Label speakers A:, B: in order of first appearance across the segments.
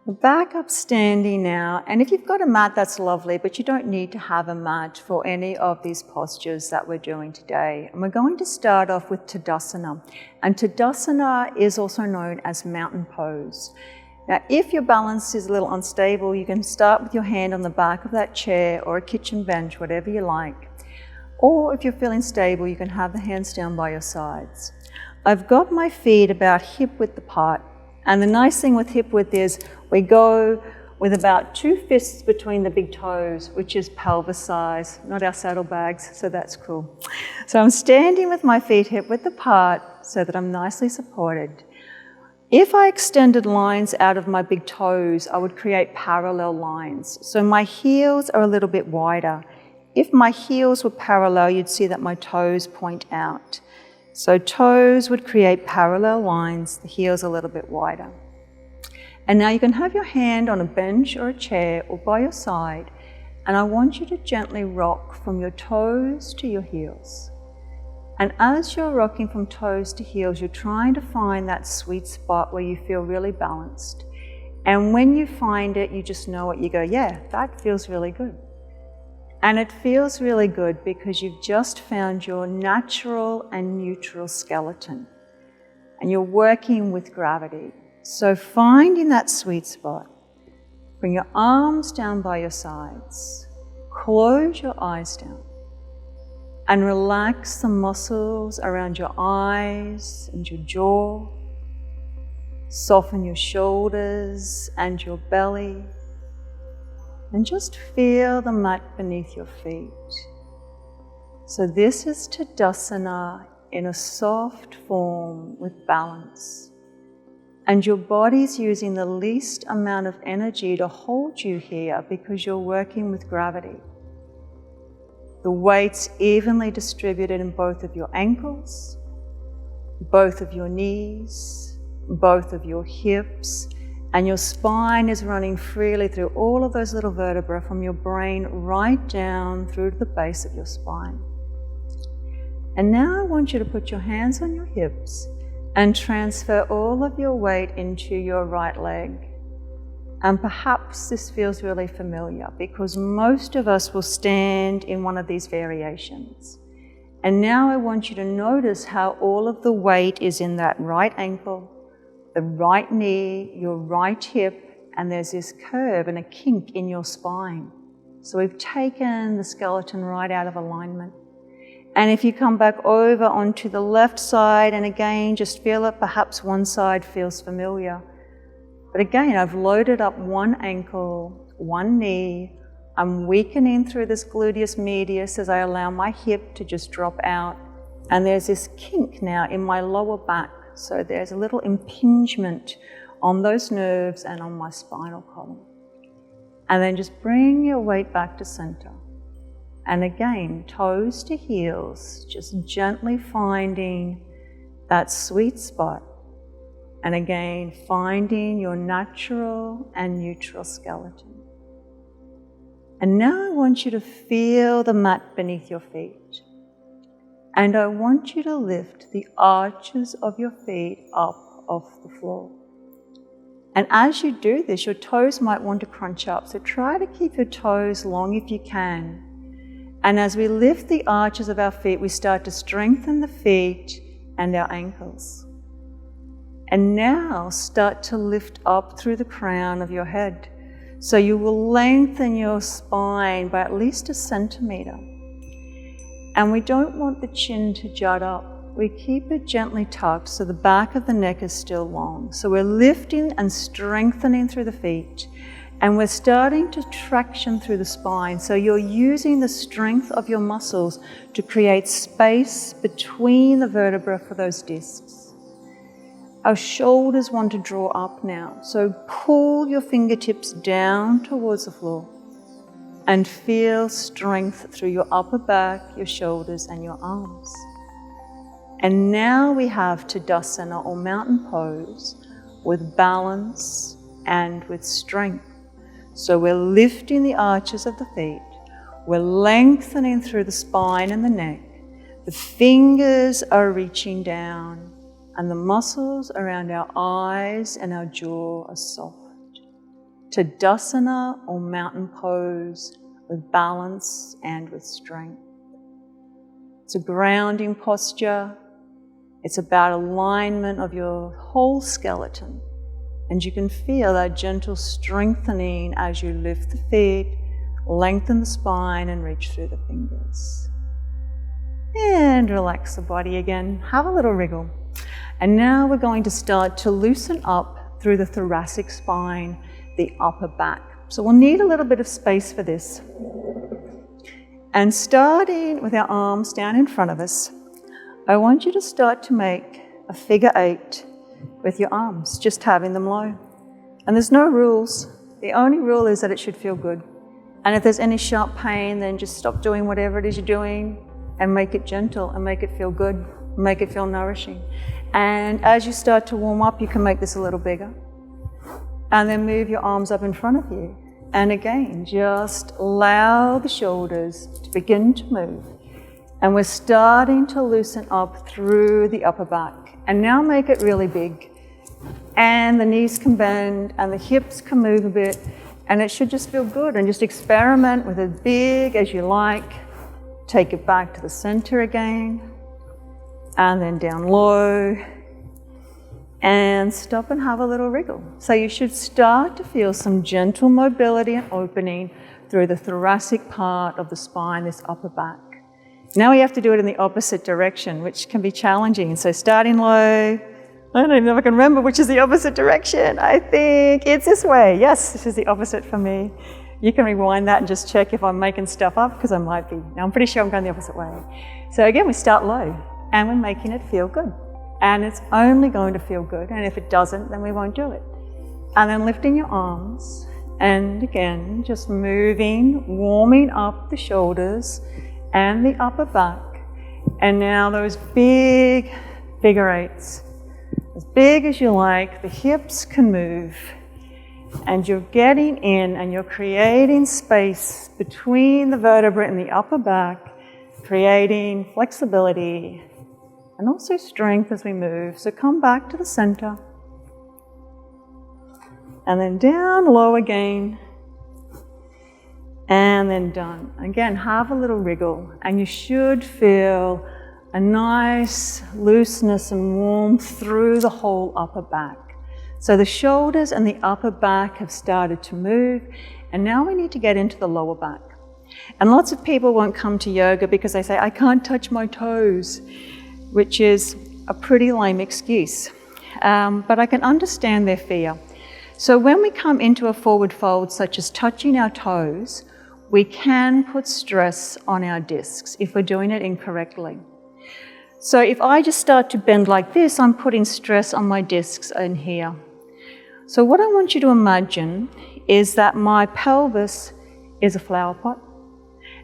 A: We're back up standing now, and if you've got a mat, that's lovely, but you don't need to have a mat for any of these postures that we're doing today. And we're going to start off with Tadasana. And Tadasana is also known as mountain pose. Now, if your balance is a little unstable, you can start with your hand on the back of that chair or a kitchen bench, whatever you like. Or if you're feeling stable, you can have the hands down by your sides. I've got my feet about hip width apart. And the nice thing with hip width is we go with about 2 fists between the big toes, which is pelvis size, not our saddlebags, so that's cool. So I'm standing with my feet hip width apart so that I'm nicely supported. If I extended lines out of my big toes, I would create parallel lines. So my heels are a little bit wider. If my heels were parallel, you'd see that my toes point out. So toes would create parallel lines, the heels a little bit wider. And now you can have your hand on a bench or a chair or by your side, and I want you to gently rock from your toes to your heels. And as you're rocking from toes to heels, you're trying to find that sweet spot where you feel really balanced. And when you find it, you just know it, you go, yeah, that feels really good. And it feels really good because you've just found your natural and neutral skeleton. And you're working with gravity. So finding that sweet spot, bring your arms down by your sides, close your eyes down, and relax the muscles around your eyes and your jaw. Soften your shoulders and your belly. And just feel the mat beneath your feet. So this is Tadasana in a soft form with balance. And your body's using the least amount of energy to hold you here because you're working with gravity. The weight's evenly distributed in both of your ankles, both of your knees, both of your hips, and your spine is running freely through all of those little vertebrae from your brain right down through to the base of your spine. And now I want you to put your hands on your hips and transfer all of your weight into your right leg. And perhaps this feels really familiar because most of us will stand in one of these variations. And now I want you to notice how all of the weight is in that right ankle, the right knee, your right hip, and there's this curve and a kink in your spine. So we've taken the skeleton right out of alignment. And if you come back over onto the left side, and again, just feel it, perhaps one side feels familiar. But again, I've loaded up one ankle, one knee. I'm weakening through this gluteus medius as I allow my hip to just drop out. And there's this kink now in my lower back. So there's a little impingement on those nerves and on my spinal column. And then just bring your weight back to center. And again, toes to heels, just gently finding that sweet spot. And again, finding your natural and neutral skeleton. And now I want you to feel the mat beneath your feet. And I want you to lift the arches of your feet up off the floor. And as you do this, your toes might want to crunch up. So try to keep your toes long if you can. And as we lift the arches of our feet, we start to strengthen the feet and our ankles. And now start to lift up through the crown of your head. So you will lengthen your spine by at least 1 centimeter. And we don't want the chin to jut up. We keep it gently tucked so the back of the neck is still long. So we're lifting and strengthening through the feet. And we're starting to traction through the spine. So you're using the strength of your muscles to create space between the vertebrae for those discs. Our shoulders want to draw up now. So pull your fingertips down towards the floor. And feel strength through your upper back, your shoulders, and your arms. And now we have Tadasana or mountain pose with balance and with strength. So we're lifting the arches of the feet. We're lengthening through the spine and the neck. The fingers are reaching down, and the muscles around our eyes and our jaw are soft. Tadasana or mountain pose with balance and with strength. It's a grounding posture. It's about alignment of your whole skeleton. And you can feel that gentle strengthening as you lift the feet, lengthen the spine and reach through the fingers. And relax the body again. Have a little wriggle. And now we're going to start to loosen up through the thoracic spine, the upper back. So we'll need a little bit of space for this. And starting with our arms down in front of us, I want you to start to make a figure 8 with your arms, just having them low. And there's no rules. The only rule is that it should feel good. And if there's any sharp pain, then just stop doing whatever it is you're doing and make it gentle and make it feel good, make it feel nourishing. And as you start to warm up, you can make this a little bigger. And then move your arms up in front of you. And again, just allow the shoulders to begin to move. And we're starting to loosen up through the upper back. And now make it really big. And the knees can bend and the hips can move a bit. And it should just feel good. And just experiment with as big as you like. Take it back to the center again. And then down low. And stop and have a little wriggle. So you should start to feel some gentle mobility and opening through the thoracic part of the spine, this upper back. Now we have to do it in the opposite direction, which can be challenging. So starting low, I don't even know if I can remember which is the opposite direction. I think it's this way. Yes, this is the opposite for me. You can rewind that and just check if I'm making stuff up, because I might be. Now I'm pretty sure I'm going the opposite way. So again, we start low and we're making it feel good. And it's only going to feel good. And if it doesn't, then we won't do it. And then lifting your arms. And again, just moving, warming up the shoulders and the upper back. And now those big figure 8s. As big as you like, the hips can move. And you're getting in and you're creating space between the vertebrae and the upper back, creating flexibility and also strength as we move. So come back to the center. And then down low again. And then done. Again, have a little wriggle. And you should feel a nice looseness and warmth through the whole upper back. So the shoulders and the upper back have started to move. And now we need to get into the lower back. And lots of people won't come to yoga because they say, I can't touch my toes, which is a pretty lame excuse. But I can understand their fear. So when we come into a forward fold, such as touching our toes, we can put stress on our discs if we're doing it incorrectly. So if I just start to bend like this, I'm putting stress on my discs in here. So what I want you to imagine is that my pelvis is a flower pot,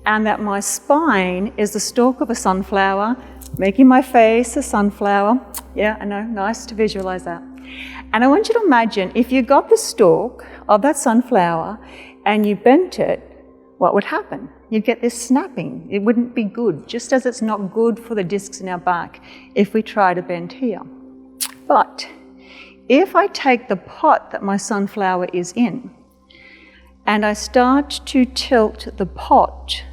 A: and that my spine is the stalk of a sunflower, making my face a sunflower. Yeah, I know, nice to visualize that. And I want you to imagine if you got the stalk of that sunflower and you bent it, what would happen? You'd get this snapping. It wouldn't be good, just as it's not good for the discs in our back if we try to bend here. But if I take the pot that my sunflower is in and I start to tilt the pot,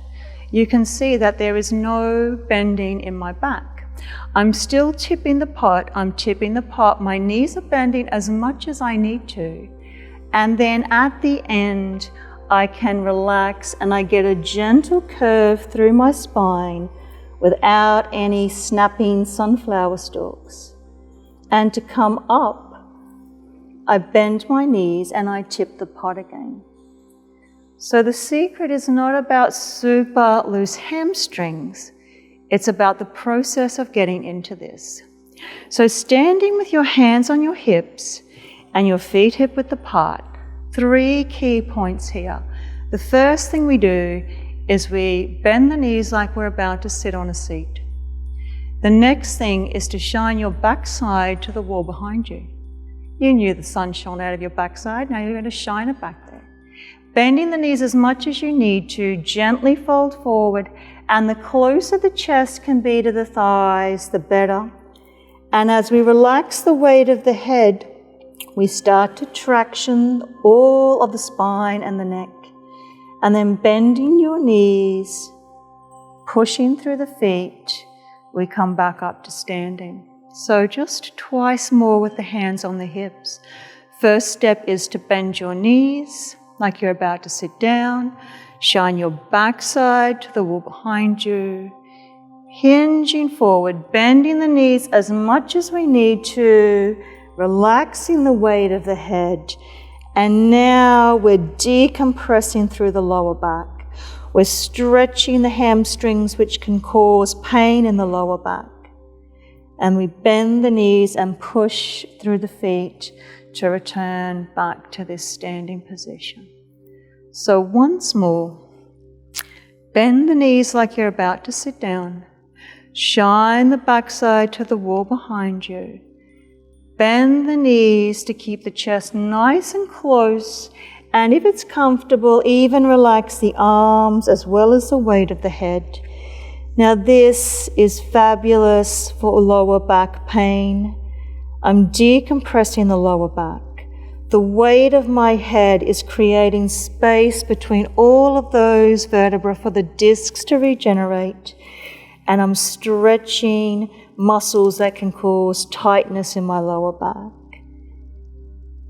A: you can see that there is no bending in my back. I'm still tipping the pot, my knees are bending as much as I need to, and then at the end I can relax and I get a gentle curve through my spine without any snapping sunflower stalks. And to come up, I bend my knees and I tip the pot again. So the secret is not about super loose hamstrings. It's about the process of getting into this. So standing with your hands on your hips and your feet hip width apart, 3 key points here. The first thing we do is we bend the knees like we're about to sit on a seat. The next thing is to shine your backside to the wall behind you. You knew the sun shone out of your backside, now you're going to shine it back there. Bending the knees as much as you need to, gently fold forward, and the closer the chest can be to the thighs, the better. And as we relax the weight of the head, we start to traction all of the spine and the neck. And then bending your knees, pushing through the feet, we come back up to standing. So just twice more with the hands on the hips. First step is to bend your knees like you're about to sit down. Shine your backside to the wall behind you. Hinging forward, bending the knees as much as we need to, relaxing the weight of the head. And now we're decompressing through the lower back. We're stretching the hamstrings, which can cause pain in the lower back. And we bend the knees and push through the feet to return back to this standing position. So once more, bend the knees like you're about to sit down. Shine the backside to the wall behind you. Bend the knees to keep the chest nice and close, and if it's comfortable, even relax the arms as well as the weight of the head. Now this is fabulous for lower back pain. I'm decompressing the lower back. The weight of my head is creating space between all of those vertebrae for the discs to regenerate, and I'm stretching muscles that can cause tightness in my lower back.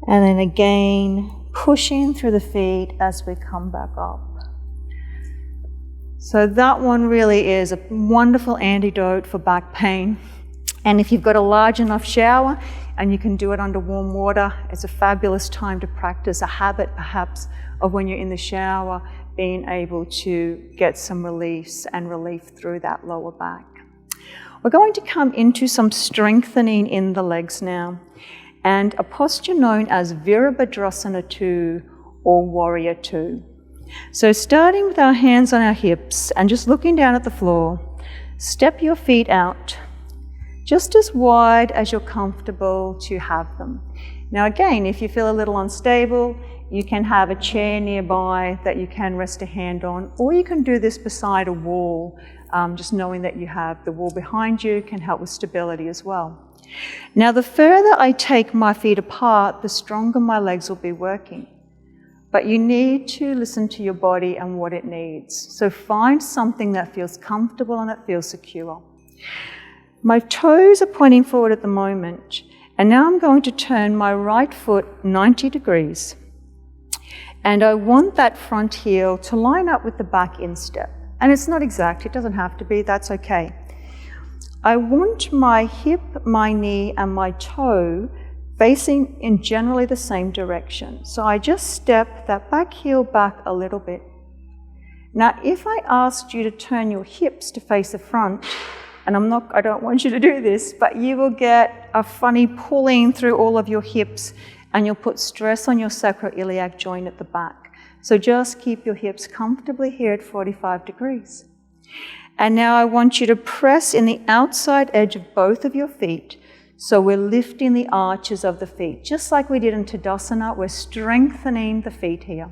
A: And then again, pushing through the feet as we come back up. So that one really is a wonderful antidote for back pain. And if you've got a large enough shower and you can do it under warm water, it's a fabulous time to practice a habit perhaps of when you're in the shower, being able to get some relief through that lower back. We're going to come into some strengthening in the legs now, and a posture known as Virabhadrasana 2 or Warrior 2. So starting with our hands on our hips and just looking down at the floor, step your feet out just as wide as you're comfortable to have them. Now again, if you feel a little unstable, you can have a chair nearby that you can rest a hand on, or you can do this beside a wall. Just knowing that you have the wall behind you can help with stability as well. Now the further I take my feet apart, the stronger my legs will be working. But you need to listen to your body and what it needs. So find something that feels comfortable and that feels secure. My toes are pointing forward at the moment, and now I'm going to turn my right foot 90 degrees. And I want that front heel to line up with the back instep. And it's not exact, it doesn't have to be, that's okay. I want my hip, my knee, and my toe facing in generally the same direction. So I just step that back heel back a little bit. Now, if I asked you to turn your hips to face the front, and I don't want you to do this, but you will get a funny pulling through all of your hips, and you'll put stress on your sacroiliac joint at the back. So just keep your hips comfortably here at 45 degrees. And now I want you to press in the outside edge of both of your feet. So we're lifting the arches of the feet. Just like we did in Tadasana, we're strengthening the feet here.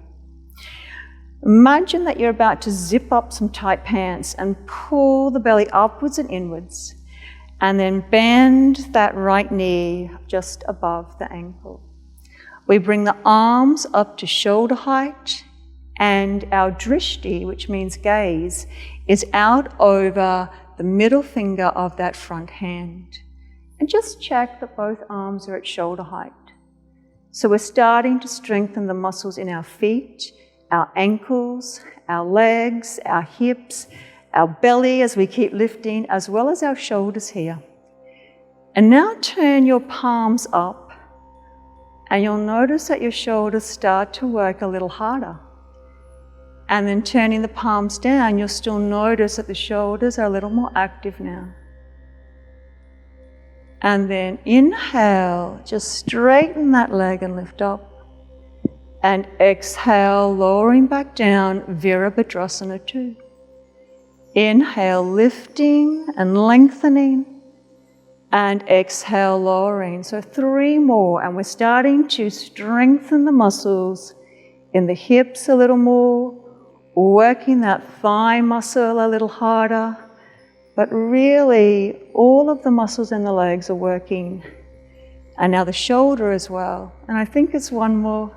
A: Imagine that you're about to zip up some tight pants and pull the belly upwards and inwards. And then bend that right knee just above the ankle. We bring the arms up to shoulder height, and our drishti, which means gaze, is out over the middle finger of that front hand. And just check that both arms are at shoulder height. So we're starting to strengthen the muscles in our feet, our ankles, our legs, our hips, our belly as we keep lifting, as well as our shoulders here. And now turn your palms up. And you'll notice that your shoulders start to work a little harder. And then turning the palms down, you'll still notice that the shoulders are a little more active now. And then inhale, just straighten that leg and lift up. And exhale, lowering back down, Virabhadrasana 2. Inhale, lifting and lengthening. And exhale, lowering. So 3 more, and we're starting to strengthen the muscles in the hips a little more, working that thigh muscle a little harder, but really all of the muscles in the legs are working And now the shoulder as well. And I think it's one more.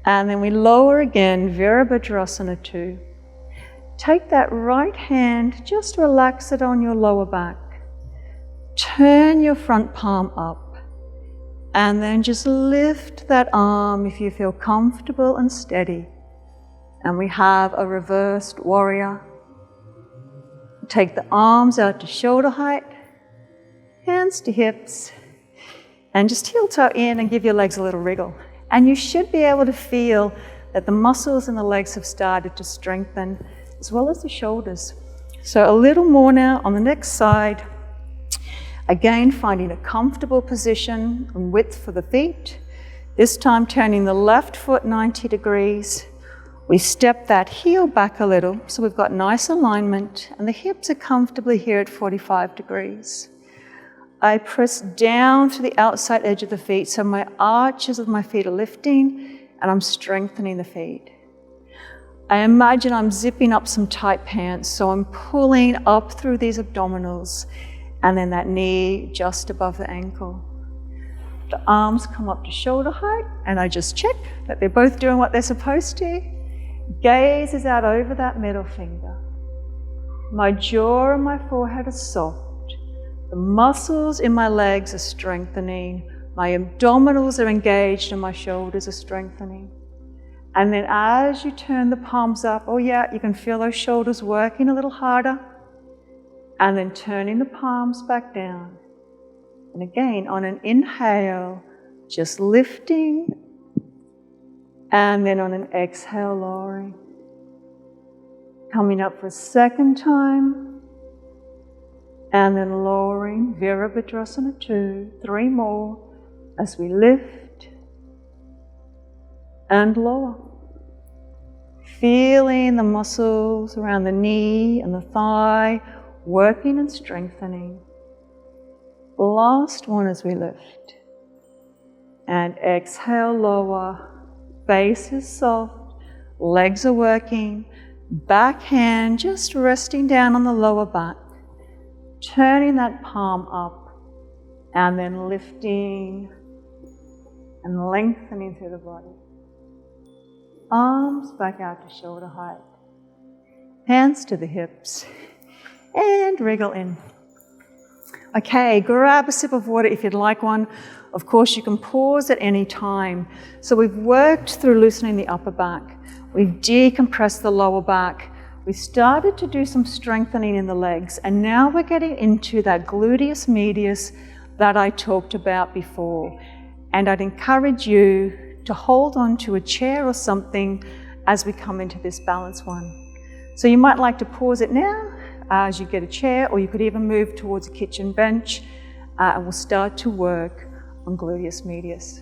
A: And then we lower again, Virabhadrasana 2. Take that right hand, just relax it on your lower back. Turn your front palm up. And then just lift that arm if you feel comfortable and steady. And we have a reversed warrior. Take the arms out to shoulder height, hands to hips, and just heel toe in and give your legs a little wriggle. And you should be able to feel that the muscles in the legs have started to strengthen, as well as the shoulders. So a little more now on the next side. Again, finding a comfortable position and width for the feet. This time turning the left foot 90 degrees. We step that heel back a little, so we've got nice alignment, and the hips are comfortably here at 45 degrees. I press down to the outside edge of the feet, so my arches of my feet are lifting, and I'm strengthening the feet. I imagine I'm zipping up some tight pants, so I'm pulling up through these abdominals, and then that knee just above the ankle. The arms come up to shoulder height, and I just check that they're both doing what they're supposed to. Gaze is out over that middle finger. My jaw and my forehead are soft. The muscles in my legs are strengthening. My abdominals are engaged and my shoulders are strengthening. And then as you turn the palms up, oh yeah, you can feel those shoulders working a little harder. And then turning the palms back down. And again, on an inhale, just lifting. And then on an exhale, lowering. Coming up for a second time. And then lowering, Virabhadrasana 2, 3 more as we lift and lower. Feeling the muscles around the knee and the thigh working and strengthening. Last one as we lift. And exhale, lower. Base is soft, legs are working, back hand just resting down on the lower back. Turning that palm up and then lifting and lengthening through the body. Arms back out to shoulder height. Hands to the hips and wriggle in. Okay, grab a sip of water if you'd like one. Of course, you can pause at any time. So we've worked through loosening the upper back. We've decompressed the lower back. We started to do some strengthening in the legs, and now we're getting into that gluteus medius that I talked about before. And I'd encourage you to hold on to a chair or something as we come into this balance one. So you might like to pause it now as you get a chair, or you could even move towards a kitchen bench, and we'll start to work on gluteus medius.